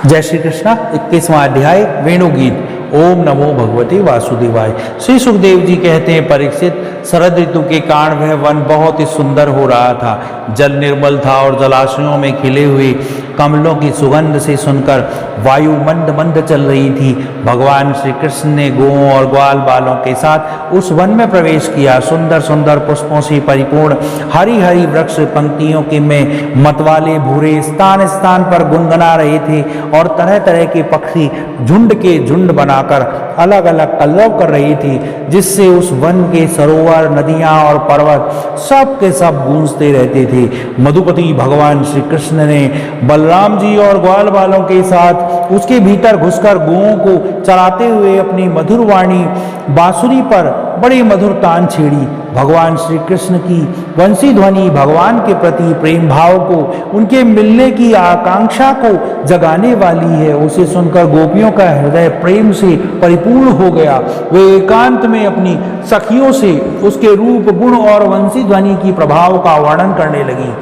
जय श्री कृष्ण। 21वां अध्याय वेणुगीत। ओम नमो भगवते वासुदेवाय। श्री सुखदेव जी कहते हैं, परीक्षित, शरद ऋतु के कारण वह वन बहुत ही सुंदर हो रहा था। जल निर्मल था और जलाशयों में खिले हुए कमलों की सुगंध से सुनकर वायु मंद मंद चल रही थी। भगवान श्री कृष्ण ने गौओं और ग्वाल बालों के साथ उस वन में प्रवेश किया। सुंदर सुंदर पुष्पों से परिपूर्ण हरी हरी वृक्ष पंक्तियों के में मतवाले भूरे स्थान स्थान पर गुनगुना रहे थे और तरह तरह के पक्षी झुंड के झुंड बनाकर अलग अलग कलरव कर रही थी, जिससे उस वन के सरोवर, नदियां और पर्वत सब के सब गूंजते रहते थे। मधुपति भगवान श्री कृष्ण ने बलराम जी और ग्वाल बालों के साथ उसके भीतर घुसकर गौओं को चराते हुए अपनी मधुर वाणी बांसुरी पर बड़ी मधुर तान छेड़ी। भगवान श्री कृष्ण की वंशी ध्वनि भगवान के प्रति प्रेम भाव को, उनके मिलने की आकांक्षा को जगाने वाली है। उसे सुनकर गोपियों का हृदय प्रेम से परिपूर्ण हो गया। वे एकांत में अपनी सखियों से उसके रूप, गुण और वंशी ध्वनि की प्रभाव का वर्णन करने लगी।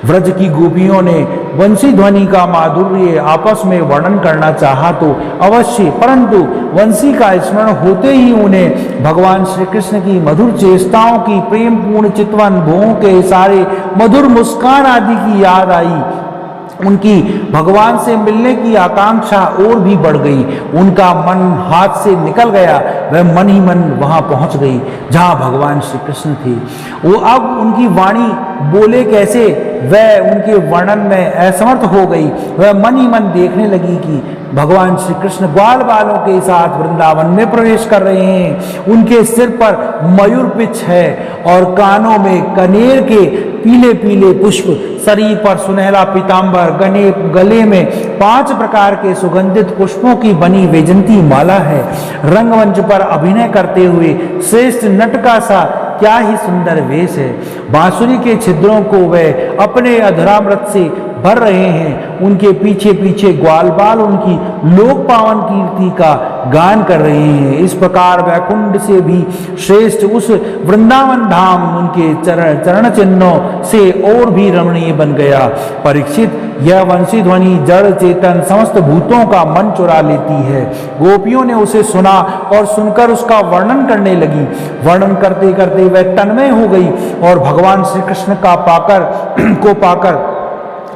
व्रज की गोपियों ने वंशी ध्वनि का माधुर्य आपस में वर्णन करना चाहा तो अवश्य, परंतु वंशी का स्मरण होते ही उन्हें भगवान श्री कृष्ण की मधुर चेष्टाओं की, प्रेम पूर्ण चितवन, भों के इशारे, मधुर मुस्कान आदि की याद आई। उनकी भगवान से मिलने की आकांक्षा और भी बढ़ गई। उनका मन हाथ से निकल गया। वह मन ही मन वहां पहुंच गई जहां भगवान श्री कृष्ण थे। वो अब उनकी वाणी बोले कैसे, वह उनके वर्णन में असमर्थ हो गई। वह मन ही मन देखने लगी कि भगवान श्री कृष्ण ग्वाल बालों के साथ वृंदावन में प्रवेश कर रहे हैं। उनके सिर पर मयूर पिछ है और कानों में कनेर के पीले पीले पुष्प, शरीर पर सुनहला पीतांबर, गले में 5 प्रकार के सुगंधित पुष्पों की बनी वैजंती माला है। रंगमंच पर अभिनय करते हुए श्रेष्ठ नट का सा क्या ही सुंदर वेश है। बांसुरी के छिद्रों को वह अपने अधरामृत से भर रहे हैं। उनके पीछे पीछे ग्वाल बाल उनकी लोक पावन कीर्ति का गान कर रहे हैं। इस प्रकार वैकुंठ से भी श्रेष्ठ उस वृंदावन धाम उनके चरण चिन्हों से और भी रमणीय बन गया। परीक्षित, यह वंशी ध्वनि जड़ चेतन समस्त भूतों का मन चुरा लेती है। गोपियों ने उसे सुना और सुनकर उसका वर्णन करने लगी। वर्णन करते करते वह तन्मय हो गई और भगवान श्री कृष्ण का पाकर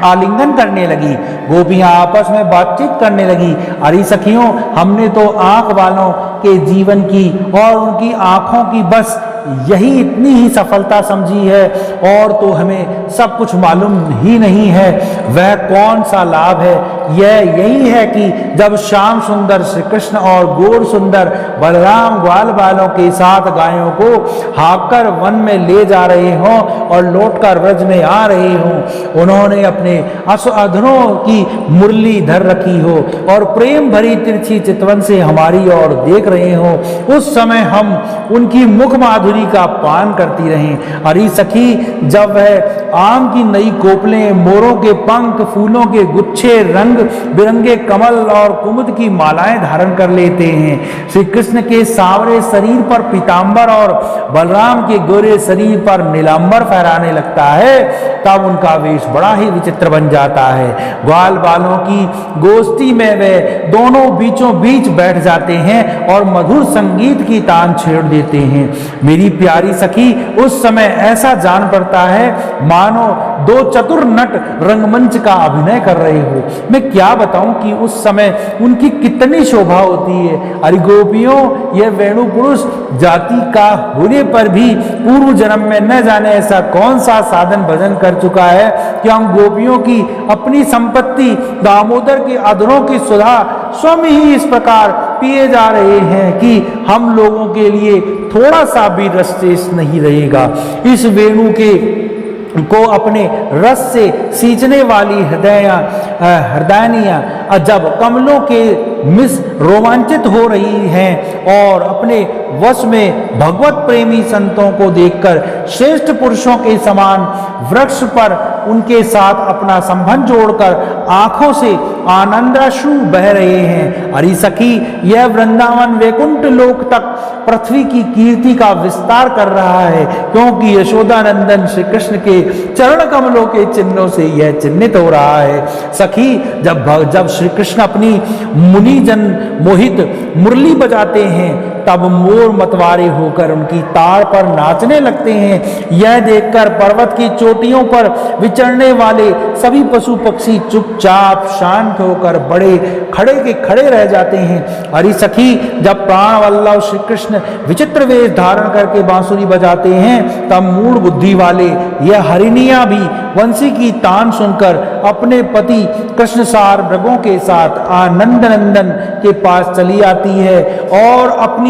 आलिंगन करने लगी। गोपियां आपस में बातचीत करने लगी। अरे सखियों, हमने तो आंख वालों के जीवन की और उनकी आंखों की बस यही इतनी ही सफलता समझी है, और तो हमें सब कुछ मालूम ही नहीं है। वह कौन सा लाभ है? यह यही है कि जब श्याम सुंदर श्री कृष्ण और गौर सुंदर बलराम ग्वाल बालों के साथ गायों को हाँककर वन में ले जा रहे हों और लौटकर व्रज में आ रहे हों, उन्होंने अपने अधरों की मुरली धर रखी हो और प्रेम भरी तिरछी चितवन से हमारी ओर देख रहे हों, उस समय हम उनकी मुख माधुरी का पान करती रहें। अरे सखी, जब वह आम की नई कोपलें, मोरों के पंख, फूलों के गुच्छे, रंग बिरंगे कमल और कुमुद की मालाएं धारण कर लेते हैं, श्री कृष्ण के सांवरे शरीर पर पीतांबर और बलराम के गोरे शरीर पर नीलांबर फहराने लगता है, तब उनका वेश बड़ा ही विचित्र बन जाता है। ग्वाल बालों की गोष्ठी में वे दोनों बीचों बीच बैठ जाते हैं और मधुर संगीत की तान छेड़ देते हैं। मेरी प्यारी सखी, उस समय ऐसा जान पड़ता है मानो 2 चतुर नट रंगमंच का अभिनय कर रहे हो। मैं क्या बताऊं कि उस समय उनकी कितनी शोभा होती है। अरे गोपियों, यह वेणु पुरुष जाति का होने पर भी पूर्व जन्म में न जाने ऐसा कौन सा साधन भजन कर चुका है कि हम गोपियों की अपनी संपत्ति दामोदर के अधरों की सुधा स्वयं ही इस प्रकार पिए जा रहे हैं कि हम लोगों के लिए थोड़ा सा भी रस शेष नहीं रहेगा। इस वेणु के को अपने रस से सींचने वाली हृदयनियां जब कमलों के मिस रोमांचित हो रही हैं और अपने वश में भगवत प्रेमी संतों को देखकर श्रेष्ठ पुरुषों के समान वृक्ष पर उनके साथ अपना संबंध जोड़कर आंखों से आनंदाश्रु बह रहे हैं। अरे सखी, यह वृंदावन वैकुंठ लोक तक पृथ्वी की कीर्ति का विस्तार कर रहा है, क्योंकि यशोदा नंदन श्री कृष्ण के चरण कमलों के चिन्हों से यह चिन्हित हो रहा है। सखी, जब श्री कृष्ण अपनी मुनिजन मोहित मुरली बजाते हैं, तब मोर मतवारे होकर उनकी ताड़ पर नाचने लगते हैं। यह देखकर पर्वत की चोटियों पर विचरने वाले सभी पशु पक्षी चुपचाप शांत होकर बड़े खड़े के खड़े रह जाते हैं। अरे सखी, जब प्राण वल्लभ श्री कृष्ण विचित्र वेश धारण करके बांसुरी बजाते हैं, तब मूढ़ बुद्धि वाले यह हरिणियां भी वंशी की तान सुनकर अपने पति कृष्ण सार मृगों के साथ आनंद नंदन के पास चली आती है और अपनी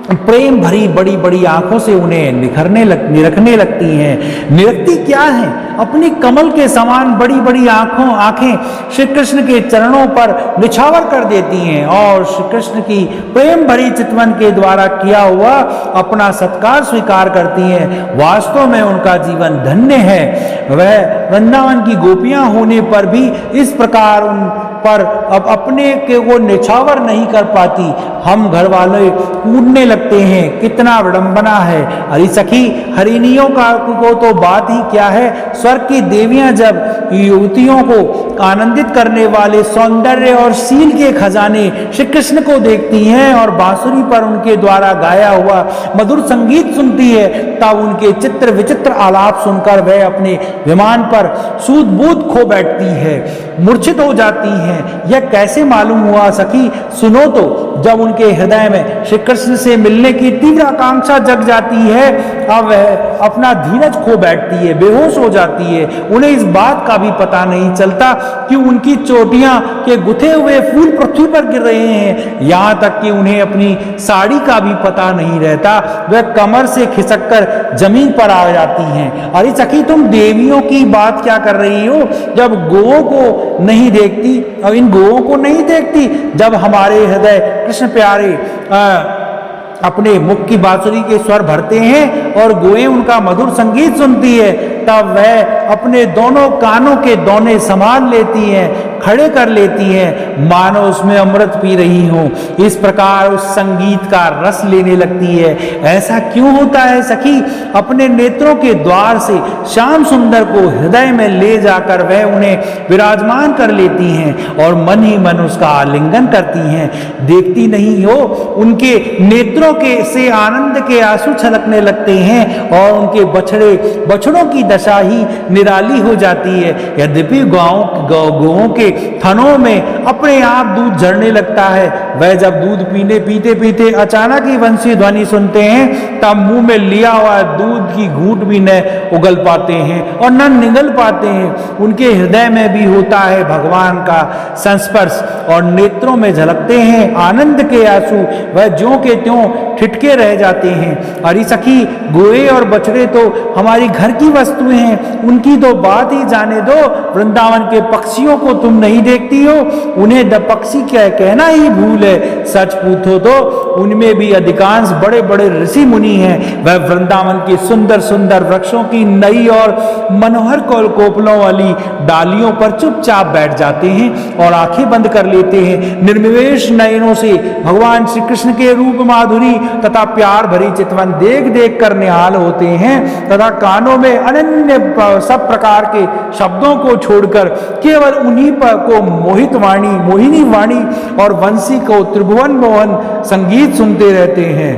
प्रेम भरी बड़ी बड़ी आंखों से उन्हें निरखने लगती हैं। निरखती क्या है? अपनी कमल के समान बड़ी बड़ी आंखें श्री कृष्ण के चरणों पर निछावर कर देती हैं और श्री कृष्ण की प्रेम भरी चितवन के द्वारा किया हुआ अपना सत्कार स्वीकार करती हैं। वास्तव में उनका जीवन धन्य है। वह वृंदावन की गोपियां होने पर भी इस प्रकार उन पर अब अपने के वो निछावर नहीं कर पाती। हम घर वाले कूदने लगते हैं, कितना विडंबना है। अरे सखी, हरिणियों को तो बात ही क्या है। स्वर्ग की देवियां जब युवतियों को आनंदित करने वाले सौंदर्य और शील के खजाने श्री कृष्ण को देखती हैं और बांसुरी पर उनके द्वारा गाया हुआ मधुर संगीत सुनती है, तब उनके चित्र विचित्र आलाप सुनकर वह अपने विमान पर सूध बूध खो बैठती है, मूर्छित हो जाती हैं। यह कैसे मालूम हुआ सखी? सुनो तो, जब उनके हृदय में श्री कृष्ण से मिलने की तीव्र आकांक्षा जग जाती है, अब वह अपना धीरज खो बैठती है, बेहोश हो जाती है। उन्हें इस बात का भी पता नहीं चलता कि उनकी चोटियां के गुथे हुए फूल पृथ्वी पर गिर रहे हैं। यहाँ तक कि उन्हें अपनी साड़ी का भी पता नहीं रहता। वह कमर से खिसककर जमीन पर आ जाती हैं। अरे सखी, तुम देवियों की बात क्या कर रही हो? जब गौओं को नहीं देखती, अब इन गौओं को नहीं देखती, जब हमारे हृदय कृष्ण प्यारे अपने मुख की बांसुरी के स्वर भरते हैं और गोएं उनका मधुर संगीत सुनती है, तब वह अपने दोनों कानों के दोने संभाल लेती हैं, खड़े कर लेती हैं, मानो उसमें अमृत पी रही हो। इस प्रकार उस संगीत का रस लेने लगती है। ऐसा क्यों होता है सखी? अपने नेत्रों के द्वार से श्याम सुंदर को हृदय में ले जाकर वह उन्हें विराजमान कर लेती हैं और मन ही मन उसका आलिंगन करती हैं। देखती नहीं हो, उनके नेत्रों के से आनंद के आंसू छलकने लगते हैं और उनके बछड़ों की दशा ही निराली हो जाती है। यद्यपि गौओं के थनों में अपने आप दूध झरने लगता है, वह जब दूध पीते पीते अचानक ही वंशी ध्वनि सुनते हैं, तब मुंह में लिया हुआ दूध की घूंट भी न उगल पाते हैं और न निगल पाते हैं। उनके हृदय में भी होता है भगवान का संस्पर्श और नेत्रों में झलकते हैं आनंद के आंसू। वह ज्यों के त्यों ठिठके रह जाते हैं। अरे सखी, गोए और बछड़े तो हमारी घर की वस्तुएं हैं, उनकी तो बात ही जाने दो। वृंदावन के पक्षियों को तुम नहीं देखती हो, उन्हें द पक्षी क्या कहना ही भूल है। सच पूछो तो उनमें भी अधिकांश बड़े बड़े ऋषि मुनि हैं। वह वृंदावन के सुंदर सुंदर वृक्षों की नई और मनोहर कोपलों वाली डालियों पर चुपचाप बैठ जाते हैं और आंखें बंद कर लेते हैं। निर्विवेश नयनों से भगवान श्री कृष्ण के रूप माधुरी तथा प्यार भरी चितवन देख देख कर निहाल होते हैं तथा कानों में अनन्य सब प्रकार के शब्दों को छोड़कर केवल उन्हीं पर को मोहिनी वाणी और वंशी को त्रिभुवन मोहन संगीत सुनते रहते हैं।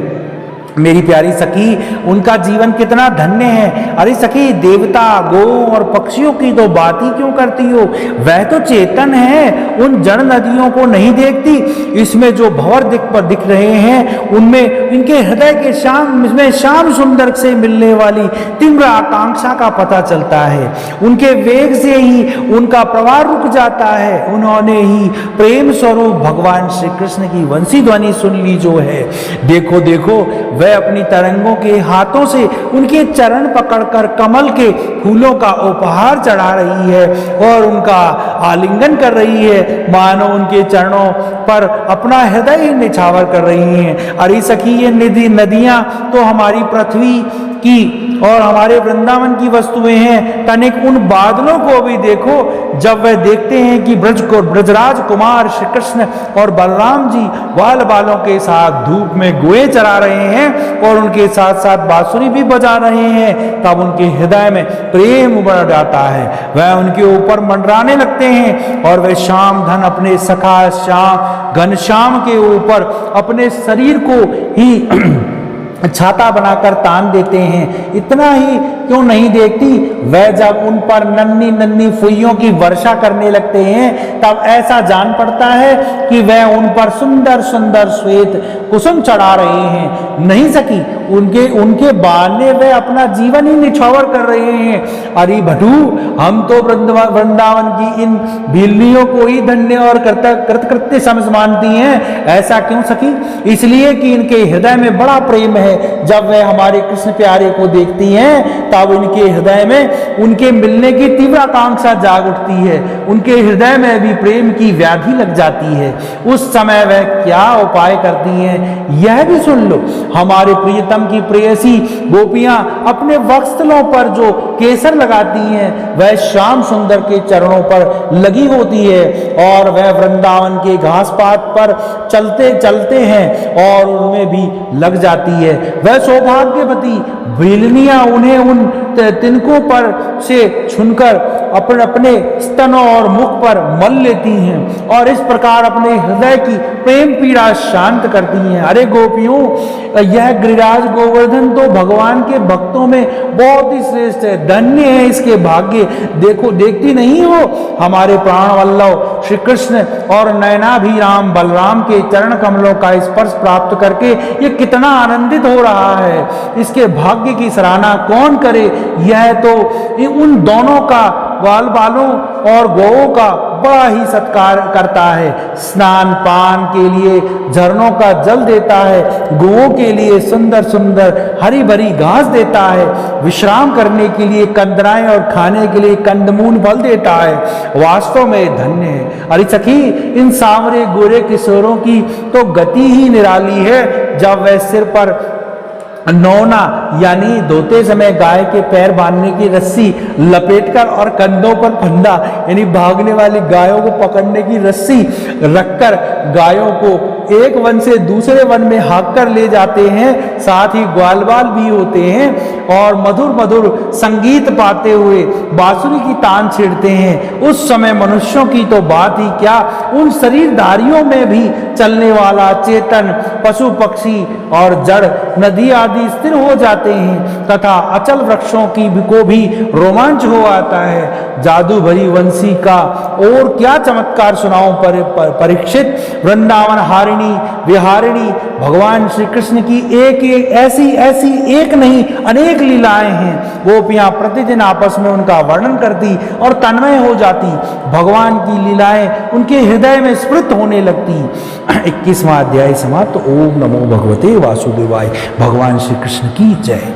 मेरी प्यारी सखी, उनका जीवन कितना धन्य है। अरे सखी, देवता गौ और पक्षियों की तो बात ही क्यों करती हो? वह तो चेतन है, उन जड़ नदियों को नहीं देखती। इसमें जो भंवर दिख रहे हैं, उनमें इनके हृदय के श्याम सुंदर से मिलने वाली तीव्र आकांक्षा का पता चलता है। उनके वेग से ही उनका प्रवाह रुक जाता है। उन्होंने ही प्रेम स्वरूप भगवान श्री कृष्ण की वंशी ध्वनि सुन ली जो है। देखो देखो, वह अपनी तरंगों के हाथों से उनके चरण पकड़कर कमल के फूलों का उपहार चढ़ा रही है और उनका आलिंगन कर रही है, मानो उनके चरणों पर अपना हृदय ही निछावर कर रही हैं। अरे सखी, ये नदियां तो हमारी पृथ्वी की और हमारे वृंदावन की वस्तुएं हैं, तनिक उन बादलों को भी देखो। जब वह देखते हैं कि ब्रजराज कुमार श्री कृष्ण और बलराम जी बाल बालों के साथ धूप में गुए चरा रहे हैं और उनके साथ साथ बांसुरी भी बजा रहे हैं, तब उनके हृदय में प्रेम उमड़ जाता है। वह उनके ऊपर मंडराने लगते हैं और वह श्याम धन अपने सखा श्याम घनश्याम के ऊपर अपने शरीर को ही छाता बनाकर तान देते हैं। इतना ही क्यों नहीं देखती, वह जब उन पर नन्ही नन्ही फुइयों की वर्षा करने लगते हैं तब ऐसा जान पड़ता है कि वह उन पर सुंदर सुंदर श्वेत कुसुम चढ़ा रहे हैं। नहीं सकी उनके बाल ने वह अपना जीवन ही निछावर कर रहे हैं। अरे भटू, हम तो वृंदावन की इन बिल्लियों को ही धन्य और कृतकृत्य समझ मानती हैं। ऐसा क्यों सकी? इसलिए कि इनके हृदय में बड़ा प्रेम है। जब वह हमारे कृष्ण प्यारे को देखती हैं तब इनके हृदय में उनके मिलने की तीव्र आकांक्षा जाग उठती है। उनके हृदय में भी प्रेम की व्याधि लग जाती है। उस समय वह क्या उपाय करती हैं यह भी सुन लो। हमारे प्रियतम की प्रेयसी गोपियां अपने वक्षस्थलों पर जो केसर लगाती हैं वह श्याम सुंदर के चरणों पर लगी होती है और वह वृंदावन के घास पात पर चलते चलते हैं और उनमें भी लग जाती है। वह सौभाग्यवती बेलनियां उन्हें उन तिनकों पर से छुनकर अपने स्तनों और मुख पर मल लेती हैं और इस प्रकार अपने हृदय की प्रेम पीड़ा शांत करती हैं। अरे गोपियों, यह गिरिराज गोवर्धन तो भगवान के भक्तों में बहुत ही श्रेष्ठ है, धन्य है इसके भाग्य। देखो, देखती नहीं हो हमारे प्राण वल्लभ श्री कृष्ण और नयनाभिराम बलराम के चरण कमलों का स्पर्श प्राप्त करके ये कितना आनंदित हो रहा है। इसके भाग्य की सराहना कौन करे? यह तो उन दोनों का ग्वाल बालों और गौओं का बड़ा ही सत्कार करता है। स्नान पान के लिए झरनों का जल देता है, गौओं के लिए सुंदर सुंदर हरी भरी घास देता है, विश्राम करने के लिए कंदराएं और खाने के लिए कंदमूल फल देता है। वास्तव में धन्य है। अरे सखी, इन सांवरे गोरे किशोरों की तो गति ही निराली है। जब वह सिर पर नौना यानी धोते समय गाय के पैर बांधने की रस्सी लपेटकर और कंधों पर फंदा यानी भागने वाली गायों को पकड़ने की रस्सी रखकर गायों को एक वन से दूसरे वन में हाँक कर ले जाते हैं। साथ ही ग्वाल बाल भी होते हैं और मधुर मधुर संगीत पाते हुए बांसुरी की तान छेड़ते हैं। उस समय मनुष्यों की तो बात ही क्या, उन शरीरधारियों में भी चलने वाला चेतन पशु पक्षी और जड़ नदी आदि स्थिर हो जाते हैं तथा अचल वृक्षों को भी रोमांच हो आता है। जादू भरी वंशी का और क्या चमत्कार सुनाऊं परीक्षित। वृंदावन हारिणी विहारिणी भगवान श्री कृष्ण की एक ऐसी एक नहीं अनेक लीलाएं हैं। गोपियां प्रतिदिन आपस में उनका वर्णन करती और तन्मय हो जाती। भगवान की लीलाएं उनके हृदय में स्फुरित होने लगती। 21वां अध्याय समाप्त। ओम नमो भगवते वासुदेवाय। भगवान श्री कृष्ण की जय।